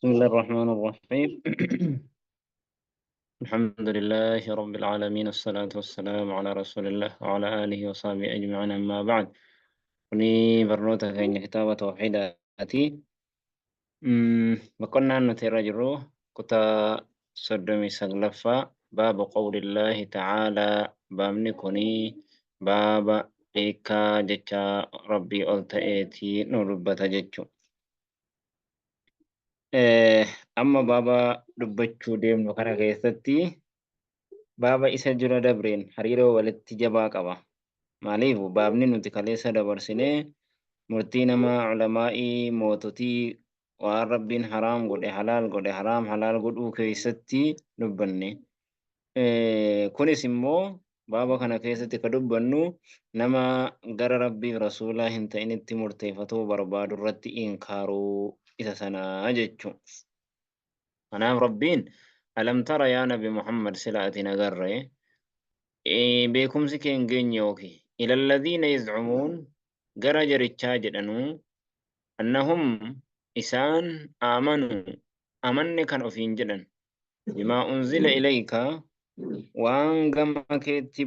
بسم الله الرحمن الرحيم. الحمد لله رب العالمين، الصلاة والسلام على رسول الله وعلى آله وصحبه أجمعين، أما بعد. وني برنوتا كين كتاب توحيداتي. بقولنا أن تيراجرو كتا صدمي سغلفا باب قول الله تعالى بامني كوني باب إيكا جتا ربي ألتئتي نربتا جتشو. Amma baaba dubbachuu deemnu kana keessatti baaba isa jira dabreen hariiroo walitti jabaa qaba. Maaliif baabni nuti kaleessa dabarsinee murtii nama culamaa'ii moototii waan rabbiin haraam godhe halaal godhe haraam halaal godhuu keessatti dubbanne. Kunis immoo baaba kana keessatti ka dubbannu nama gara rabbiif rasuulaa hin ta'initti murteeffatuu barbaadu irratti inkaaruu isa sanaa jechuudha. Kanaaf rabbiin alam tara yaa nabi Muhammad silaatiin agarree beekumsi kee hin geenye yookiin ilalladhiina yazcumuun gara jarichaa jedhanuu annahum isaan aamanuu amanne kan ofiin jedhan bimaa unzila ilayka waan gama keetti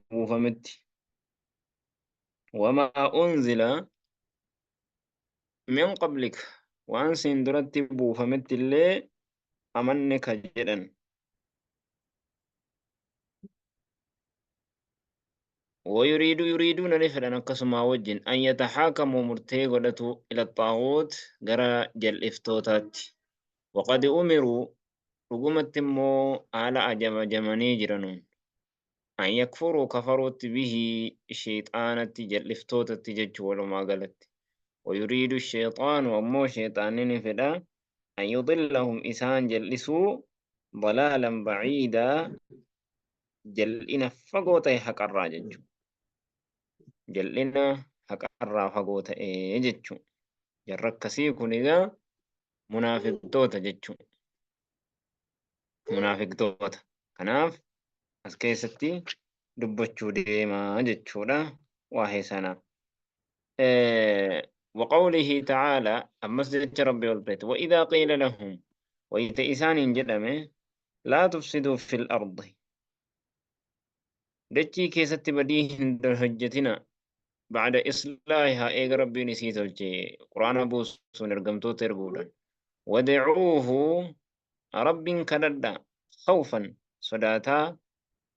buufametti wamaa unzila min qablik waan siin duratti buufametti illee amanne ka jedhan. يريدون نفرا نقسما وجن أن يتحاكموا مرتي قدتوا إلى الطاغوت قرى جل إفتوتات وقد أمروا رقمت مو على جمني جرنون أن يكفروا كفروا به شيطانة جل إفتوتات جج ولما قالت ويريد الشيطان ومو شيطان نفرا أن يضلهم إسان جلسوا ضلالا بعيدا جلئنا فقوتي حق الراجج جلئنا حق الرافقوت جتشو جركسي كونيغا منافق توتا جتشو منافق توتا كناف أسكيستي دبتشو ديما جتشو دا واهي سنة. وقوله تعالى أمسجد ربي والبيت وإذا قيل لهم ويتئسان جدمه لا تفسدوا في الأرض دچي كيست بديهن هجتنا بعد إصلاحها إيغ ربي نسيت الجي قرآن أبو سنرقمتو ترقودا ودعوه رب كددا خوفا صداتا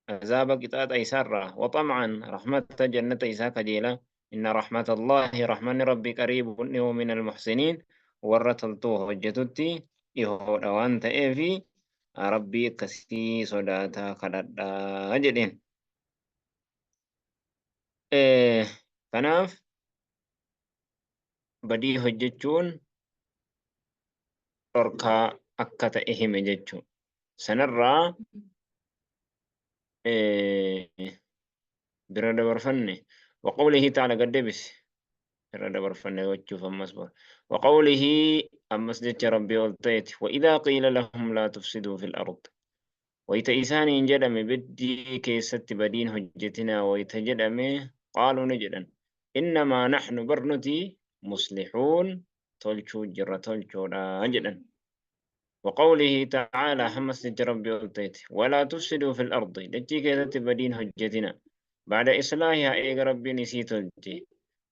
عذاب قطعة إيسارة وطمعا رحمة جنة إيسا كجيلة إن رحمة الله رحمن ربي قريب من المحسنين ورتلتو هجتتي إيهو دوان تأفي ربي كسي صداتا كددا جدين. Kanaaf badii hojjechuun dhorkaa akka ta'e hime jechuudha. Sanarraa bira dabarfanne waqawlihi ta'ala gaddebis bira dabarfanne gochuuf ammas bor waqawlihi ammas jecha rabbii ol ta'eeti وإذا قيل لهم لا تفسدوا في الأرض wayita isaaniin jedhame biddii keessatti badiin hojjetinaa wayita jedhame قالوا نجدا إنما نحن برنتي مصلحون تلشو جرة تلشو جدا. وقوله تعالى حمس ربي قلتيت ولا تفسدوا في الأرض دجي كذا بدين هجتنا بعد إصلاحها إيق ربي نسيت الجي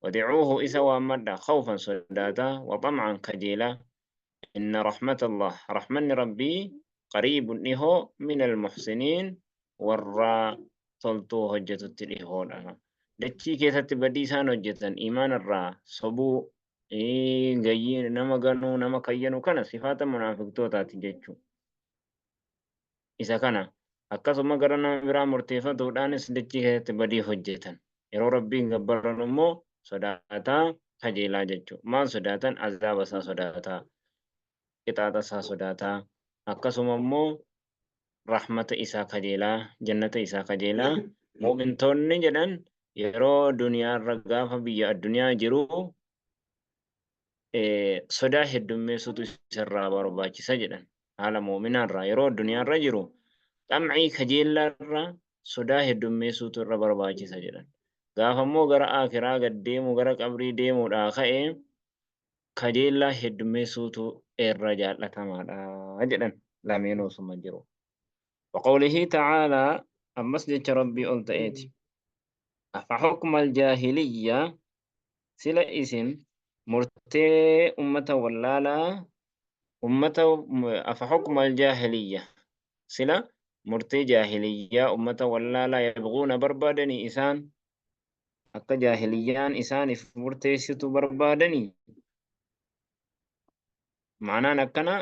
ودعوه إسوا مدى خوفا صداتا وطمعا كجيلا إن رحمة الله رحمن ربي قريب نهو من المحسنين ورا تلتو هجة التليهون dachii keessatti badii isaan hojjetan imaan irraa sobuu gayyii nama ganuu nama kayyanu kana sifaata munaafiqtootaati jechuu isa kana akkasuma gara nama biraa murteeffatuudhaanis dachii keessatti badii hojjetan yeroo rabbiin gabbaran immoo sodaataa kajeelaa jechuu maal sodaatan azaaba isaa sodaataa qixaaxa isaa sodaataa akkasuma immoo rahmata isaa kajeelaa jannata isaa kajeelaa mu'mintoonni jedhan yeroo duniyaarra gaafa biyya addunyaa jiru sodaa heddummeessutu isarraa barbaachisa jedhan haala muuminaarraa yeroo addunyaarra jiru xam'ii kajeellaarra sodaa heddummeessutu irra barbaachisa jedhan gaafa immoo gara aakiraa gad deemu gara qabrii deemuudhaa ka'ee kajeellaa heddummeessuutu irra jaallatamaadha jedhan lameen osuma jiru. وقوله تعالى المسجد ربي قلت إيتي أفحكم الجاهلية سلا اسم مرتي أمة ولالا أمة أفحكم الجاهلية سلا مرتي جاهلية أمة ولالا يبغون بربادني إسان أكا جاهليان إسان مرتي ستو بربادني معناه نكنا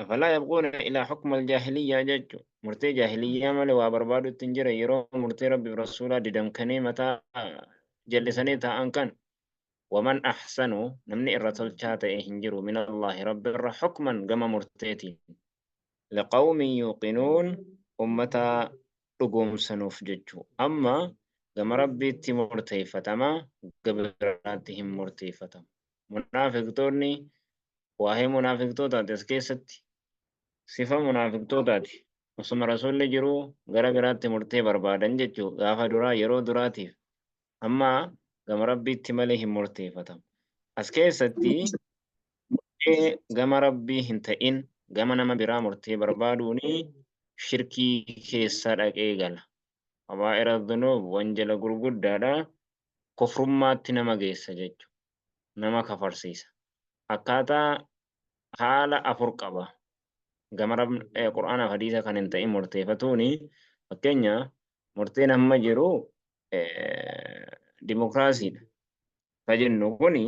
فلا يبغون إلى حكم الجاهلية جج مرتي جاهلية مالي وبربادو تنجر يرو مرتي ربي رسولا ددم كنيمة جلسني أنكن ومن أحسن نمني الرسول شات هنجرو من الله رب حكما قم مرتيتي لقوم يوقنون أمة رقوم سنوف ججو أما قم ربي تمرتي فتما قبراتهم مرتي فتم منافق تورني وهي منافق توتاتي اسكيستي صفة منافق توتاتي وسم رسول جرو غرا غراتي مرتي بربادن ججو غافا درا يرو دراتي أما قم ربي تمليه مرتي فتم اسكيستي قم ربي هنتئن قم نما برا مرتي بربادوني شركي كيسا دقيقل وبائر الذنوب وانجل قرقود دادا كفر ما تنما جيسا ججو نما كفرسيسا أكاتا haala afur qaba. Gama Qur'aanaa fi hadiisa kan hin ta'in murteeffatuuni fakkeenya murteen amma jiru dimokiraasiidha. Kan jennu kuni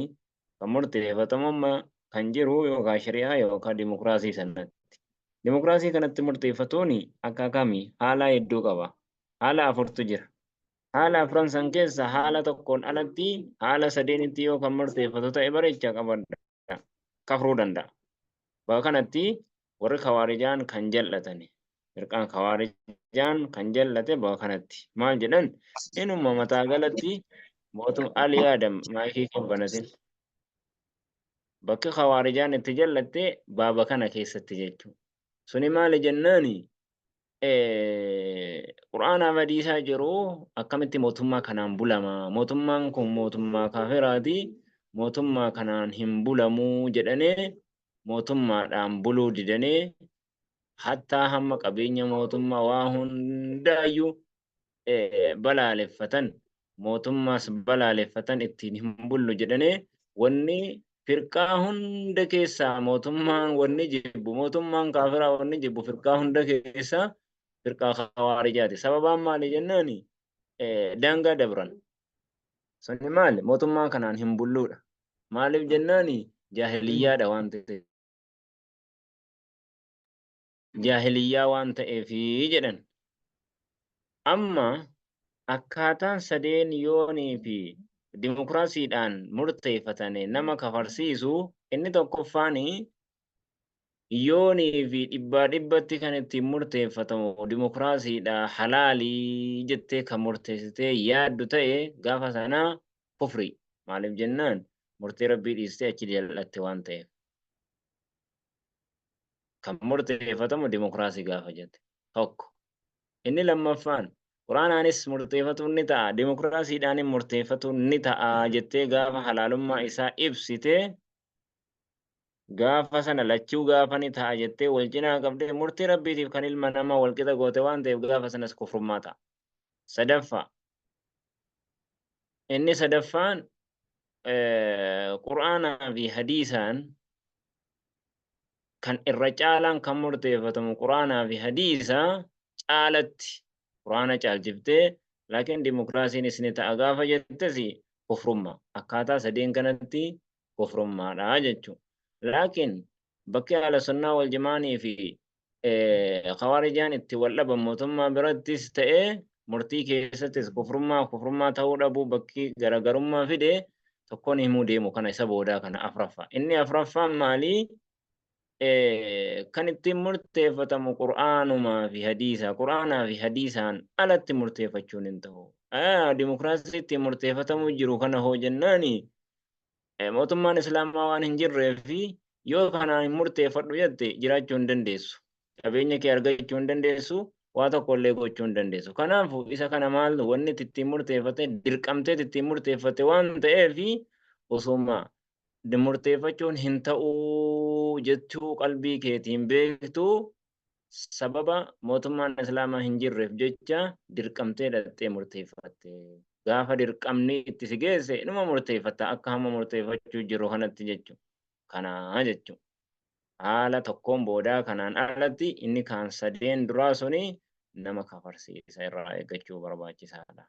kan murteeffatamu amma kan jiru yookaan shari'aa yookaan dimokiraasii sanatti. Dimokiraasii kanatti murteeffatuuni akka kamii haala hedduu qaba. Haala afurtu jira. Haala afran san keessa haala tokkoon alatti haala sadeenitti yoo kan murteeffatu ta'e bareechaa qabadha. Kafruu danda'a. Bakka kanatti warri khawaarijaan kan jal'atani. Firqaan khawaarijaan kan jallate bakka kanatti. Maal jedhan? Inuma mataa galatti mootum Ali Adam maayikii kabbanatin. Bakki khawaarijaan itti jallatte baaba kana keessatti jechuudha. Suni maali jennaani? Qur'aanaa fi hadiisaa jiru akkamitti mootummaa kanaan bulama? Mootummaan kun mootummaa kaafiraati. Mootummaa kanaan hin bulamuu jedhanii mootummaadhaan buluu didanii hattaa hamma qabeenya mootummaa waa hundaayyuu balaaleffatan mootummaas balaaleffatan ittiin hin bullu jedhanii wanni firqaa hunda keessaa mootummaan wanni jibbu mootummaan kaafiraa wanni jibbu firqaa hunda keessaa firqaa khawaarijaati. Sababaan maali jennaani daangaa dabran. Sunni maali mootummaa kanaan hin bulluudha. Maaliif jennaani jaahiliyyaadha waan ta'eef. Jaahiliyyaa waan ta'eefi jedhan. Amma akkaataan sadeen yoonii fi dimokiraasiidhaan murteeffatane nama kafarsiisu inni tokkoffaan yoonii fi dhibbaa dhibbatti kan ittiin murteeffatamu dimokiraasiidha halaalii jettee kan murteessitee yaaddu ta'e gaafa sanaa kufri. Maaliif jennaan murtee rabbii dhiistee achi jal'atte waan ta'eef. Kan murteeffatamu dimokiraasii gaafa jette tokko. Inni lammaffaan Quraanaanis murteeffatuun ni ta'a dimokiraasiidhaan murteeffatuun ni ta'a jettee gaafa halaalummaa isaa ibsite gaafa sana lachuu gaafa ni ta'a jettee wal cinaa qabdee murtii rabbiitiif kan ilma namaa wal qixa goote waan ta'eef gaafa sanas kufrummaa ta'a. Sadaffaa inni sadaffaan Quraanaa fi hadiisaan kan irra caalaan kan murteeffatamu Quraanaa fi hadiisaa caalatti Quraana caalchiftee laakiin dimokiraasiin ni ta'a gaafa jettes kufrummaa akkaataa sadeen kanatti kufrummaadha jechuudha. Laakiin bakki haala sunnaa wal jamaanii fi khawaarijaan itti wal dhaban mootummaa birattis ta'ee murtii keessattis kufrummaa ta'uu dhabuu bakki garagarummaa fide tokkoon himuu deemu kana isa boodaa kana afraffaa. Inni afraffaan maalii? Kan ittiin murteeffatamu Qur'aanumaa fi hadiisaa. Qur'aanaa fi hadiisaan alatti murteeffachuun hin ta'u. Dimokiraasii ittiin murteeffatamuu jiru kana hoo jennaani mootummaan islaamaa waan hin jirree fi yoo kanaan hin murteeffadhu jette jiraachuu hin dandeessu. Qabeenya kee argachuu hin dandeessu. waa tokkollee gochuu hin dandeessu. Kanaafuu isa kana maal wanni ittiin murteeffate dirqamtee ittiin murteeffate waan ta'eefi osuma murteeffachuun hin ta'uu jechuu qalbii keetiin beektu sababa mootummaan islaamaa hin jirreef jecha dirqamtee dhattee murteeffatte. Gaafa dirqamni itti si geesse inuma murteeffatta akka hamma murteeffachuu jiru kanatti jechuudha. Kanaa jechuudha. Haala tokkoon boodaa kanaan alatti inni kaan sadeen duraa suni nama kafarsiisa irraa eeggachuu barbaachisaadha.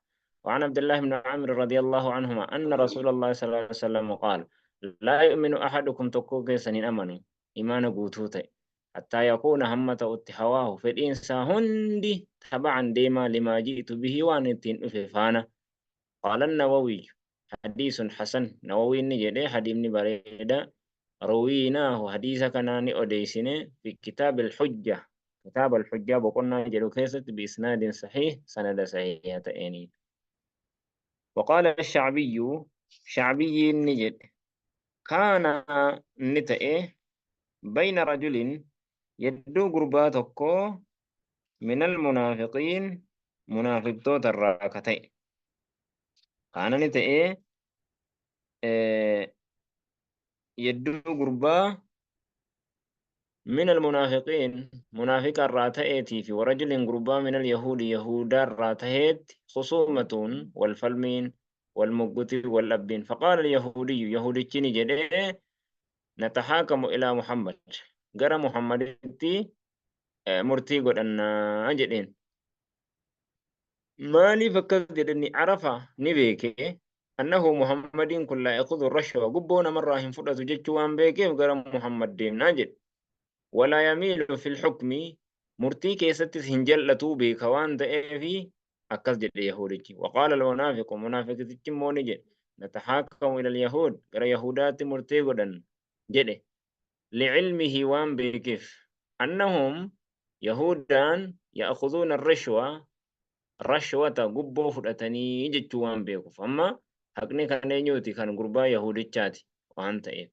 وعن عبد الله بن عامر رضي الله عنهما أن رسول الله صلى الله عليه وسلم قال لا يؤمن أحدكم تكوك سنين أمنوا إيمان قوتوته حتى يكون همة هواه في الإنسان هندي تبعا ديما لما جئت به وانتين أففانا. قال النووي حديث حسن نووي نجد حديث بريدة رويناه حديث كناني أديسين في كتاب الحجة. كتاب الحجة بقولنا جلو كيست بإسناد صحيح سند صحيح تأني. وقال الشعبي شعبي نجد كان نتئه بين رجل يدو قرباتكو من المنافقين منافق توت الراكتين كان نتئه يدو قربا من المنافقين منافق الراتئتي في ورجل قربا من اليهود يهودا الراتئت خصومة والفلمين والمقت والأبين. فقال اليهودي يهودي تشيني جده نتحاكم إلى محمد قرى محمد تي مرتي قد أن أجدين مالي فكر جدني عرفة نبيك أنه محمد كل يأخذ الرشوة قبونا مرة هم فرص جتشوان بيكي قرى محمد دين نجد ولا يميل في الحكم مرتي كيستس هنجلتو بكوان دائفي أكس جد يهودي. وقال المنافق منافق تجمون جد نتحاكم إلى اليهود قرى يهودات مرتي قدن جد لعلمه وان بكيف أنهم يهودان يأخذون الرشوة قبو فرأتني جتشوان بيكو فما حقني كان ينيوتي كان قربا يهودي تشاتي وانت إيه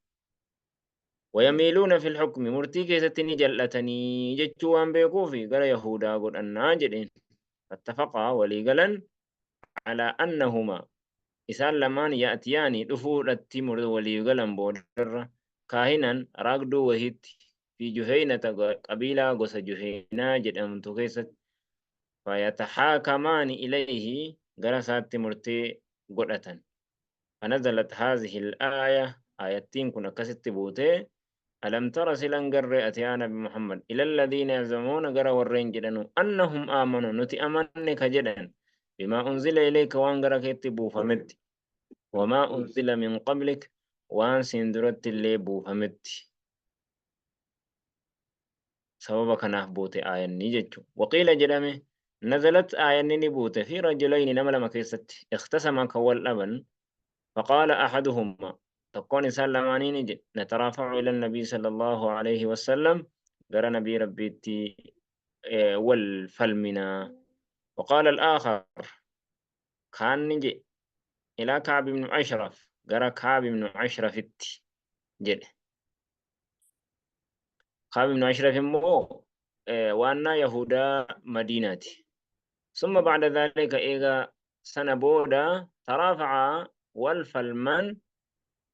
ويميلون في الحكم مرتي كيستني جلتني جتشوان بيكو في قرى يهودا قد أنا جدين فاتفقا وليقلا على أنهما إسان لمان يأتياني دفور التمر وليقلا بودر كاهنا راقدو وهيت في جهينة قبيلة قص جهينة جدام تكيست فيتحاكمان إليه قرسات مرتي قرأة. فنزلت هذه الآية آياتين كنا كست بوتي ألم تر سلن قر أتيانا بمحمد إلى الذين يزعمون قر ورين جدنوا أنهم آمنوا نتي أمنك جدا بما أنزل إليك وان قر كتبوا فمت وما أنزل من قبلك وان سندرت اللي بو فمت سبب كناف بوتي آية نيجتشو. وقيل جدامه نزلت آية نبوتي في رجلين نمل مكيست اختصما كوال أبن فقال أحدهما تكون سلماني نجد نترافع إلى النبي صلى الله عليه وسلم قال نبي ربيتي والفلمنا. وقال الآخر كان نجي إلى كعب بن أشرف قال كعب بن أشرف جد كعب بن أشرف مو وأنا يهودا مدينتي. ثم بعد ذلك إيغا سنبودا ترافع والفلمن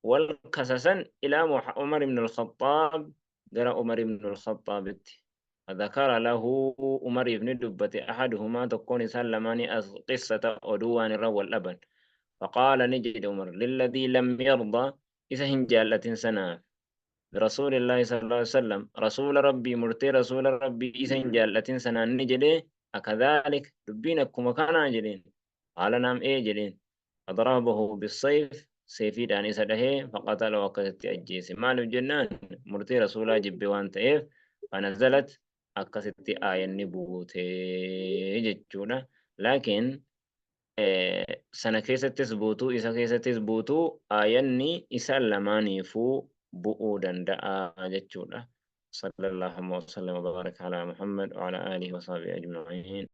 والكسسن إلى عمر بن الخطاب قرأ عمر بن الخطاب فذكر له عمر بن دبة أحدهما تكون سلماني قصة أدوان الرو الأبن. فقال نجد عمر للذي لم يرضى إذا هنجالة سنة برسول الله صلى الله عليه وسلم رسول ربي مرتي رسول ربي إذا هنجالة سنة نجد أكذلك دبينكم كان جدين. قال نعم إيه جدين. فضربه بالسيف سيفي داني سده فقتل وقت أجيس مال الجنان مرتي رسولا جب وان تئف فنزلت أكست آية نبوت جتشونا. لكن سنة كيسة تثبوتو إسا كيسة تثبوتو آية إسا لماني فو بؤودا دعا جتشونا. صلى الله وسلم وبارك على محمد وعلى آله وصحبه أجمعين.